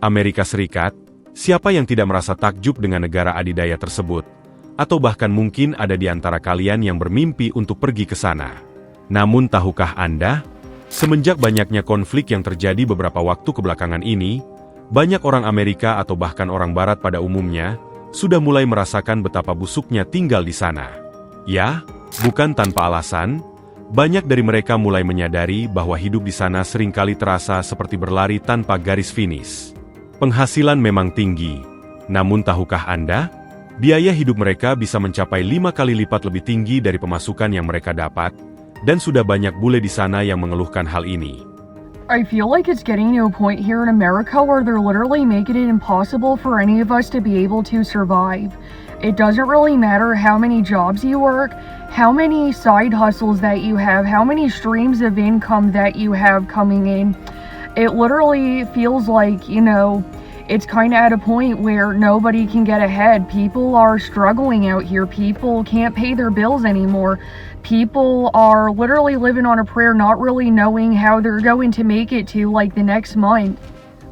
Amerika Serikat, siapa yang tidak merasa takjub dengan negara adidaya tersebut? Atau bahkan mungkin ada di antara kalian yang bermimpi untuk pergi ke sana. Namun tahukah Anda? Semenjak banyaknya konflik yang terjadi beberapa waktu kebelakangan ini, banyak orang Amerika atau bahkan orang Barat pada umumnya, sudah mulai merasakan betapa busuknya tinggal di sana. Ya, bukan tanpa alasan, banyak dari mereka mulai menyadari bahwa hidup di sana seringkali terasa seperti berlari tanpa garis finish. Penghasilan memang tinggi, namun tahukah Anda? Biaya hidup mereka bisa mencapai 5 kali lipat lebih tinggi dari pemasukan yang mereka dapat, dan sudah banyak bule di sana yang mengeluhkan hal ini. I feel like it's getting to a point here in America where they're literally making it impossible for any of us to be able to survive. It doesn't really matter how many jobs you work, how many side hustles that you have, how many streams of income that you have coming in. It literally feels like, it's kind of at a point where nobody can get ahead. People are struggling out here. People can't pay their bills anymore. People are literally living on a prayer, not really knowing how they're going to make it to like the next month.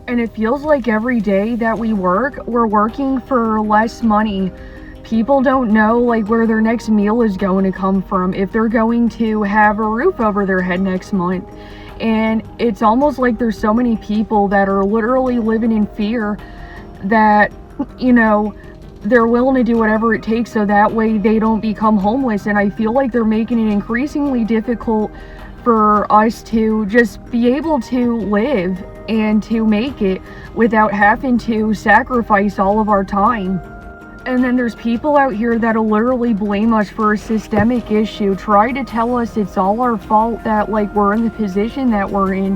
And it feels like every day that we work, we're working for less money. People don't know like where their next meal is going to come from, if they're going to have a roof over their head next month. And it's almost like there's so many people that are literally living in fear that, they're willing to do whatever it takes so that way they don't become homeless. And I feel like they're making it increasingly difficult for us to just be able to live and to make it without having to sacrifice all of our time. And then there's people out here that'll literally blame us for a systemic issue, try to tell us it's all our fault that we're in the position that we're in.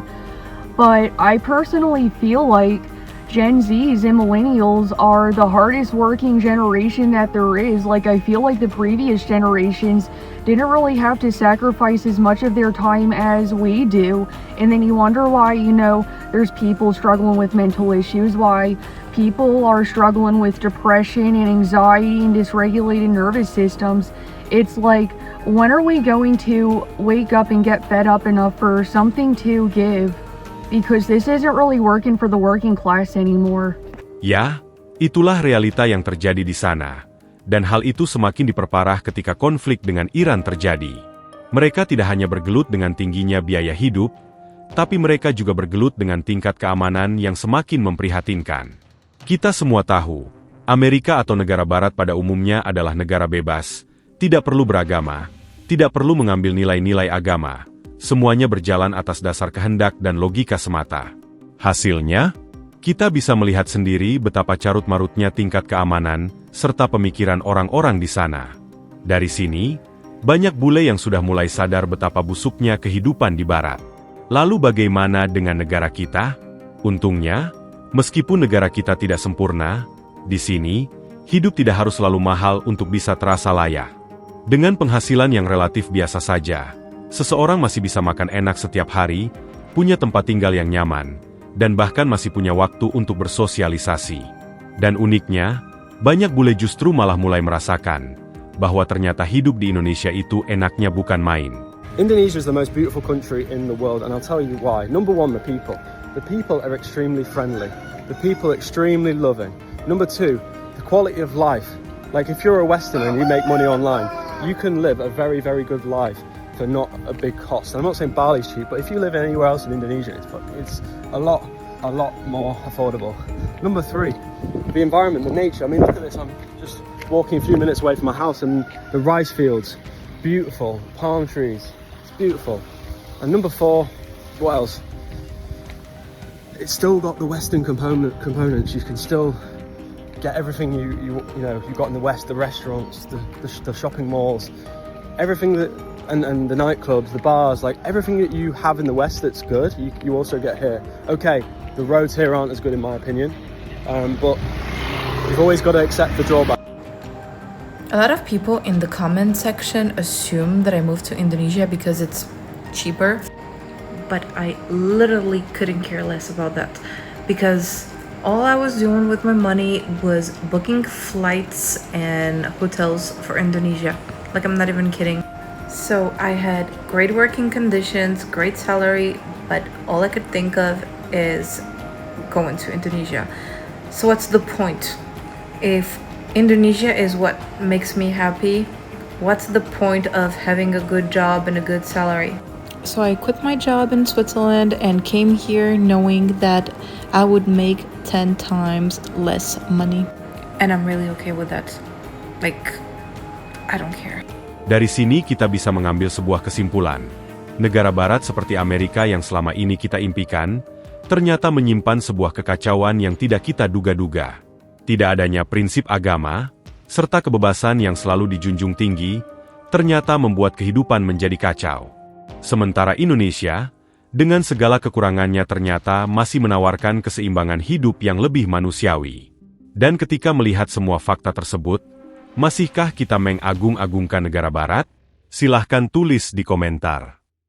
But I personally feel like Gen Zs and millennials are the hardest working generation that there is. I feel like the previous generations didn't really have to sacrifice as much of their time as we do. And then you wonder why, there's people struggling with mental issues, why people are struggling with depression and anxiety and dysregulated nervous systems. It's like, when are we going to wake up and get fed up enough for something to give? Because this isn't really working for the working class anymore. Ya, itulah realita yang terjadi di sana. Dan hal itu semakin diperparah ketika konflik dengan Iran terjadi. Mereka tidak hanya bergelut dengan tingginya biaya hidup, tapi mereka juga bergelut dengan tingkat keamanan yang semakin memprihatinkan. Kita semua tahu, Amerika atau negara barat pada umumnya adalah negara bebas, tidak perlu beragama, tidak perlu mengambil nilai-nilai agama. Semuanya berjalan atas dasar kehendak dan logika semata. Hasilnya, kita bisa melihat sendiri betapa carut-marutnya tingkat keamanan serta pemikiran orang-orang di sana. Dari sini, banyak bule yang sudah mulai sadar betapa busuknya kehidupan di barat. Lalu bagaimana dengan negara kita? Untungnya, meskipun negara kita tidak sempurna, di sini, hidup tidak harus selalu mahal untuk bisa terasa layak. Dengan penghasilan yang relatif biasa saja, seseorang masih bisa makan enak setiap hari, punya tempat tinggal yang nyaman, dan bahkan masih punya waktu untuk bersosialisasi. Dan uniknya, banyak bule justru malah mulai merasakan bahwa ternyata hidup di Indonesia itu enaknya bukan main. Indonesia is the most beautiful country in the world, and I'll tell you why. Number one, the people. The people are extremely friendly. The people are extremely loving. Number two, the quality of life. Like if you're a Westerner and you make money online, you can live a very, very good life for not a big cost. And I'm not saying Bali's cheap, but if you live anywhere else in Indonesia, it's a lot more affordable. Number three, the environment, the nature. I mean, look at this. I'm just walking a few minutes away from my house, and the rice fields, beautiful. Palm trees, it's beautiful. And number four, what else? It's still got the Western components. You can still get everything you got in the West, the restaurants, the shopping malls, everything that. And the nightclubs, the bars, like everything that you have in the West that's good, you also get here. Okay, the roads here aren't as good in my opinion, but you've always got to accept the drawback. A lot of people in the comment section assume that I moved to Indonesia because it's cheaper, but I literally couldn't care less about that because all I was doing with my money was booking flights and hotels for Indonesia. Like, I'm not even kidding. So I had great working conditions, great salary, but all I could think of is going to Indonesia. So what's the point? If Indonesia is what makes me happy, what's the point of having a good job and a good salary? So I quit my job in Switzerland and came here knowing that I would make 10 times less money. And I'm really okay with that. Like, I don't care. Dari sini kita bisa mengambil sebuah kesimpulan. Negara barat seperti Amerika yang selama ini kita impikan, ternyata menyimpan sebuah kekacauan yang tidak kita duga-duga. Tidak adanya prinsip agama, serta kebebasan yang selalu dijunjung tinggi, ternyata membuat kehidupan menjadi kacau. Sementara Indonesia, dengan segala kekurangannya ternyata masih menawarkan keseimbangan hidup yang lebih manusiawi. Dan ketika melihat semua fakta tersebut, masihkah kita mengagung-agungkan negara barat? Silahkan tulis di komentar.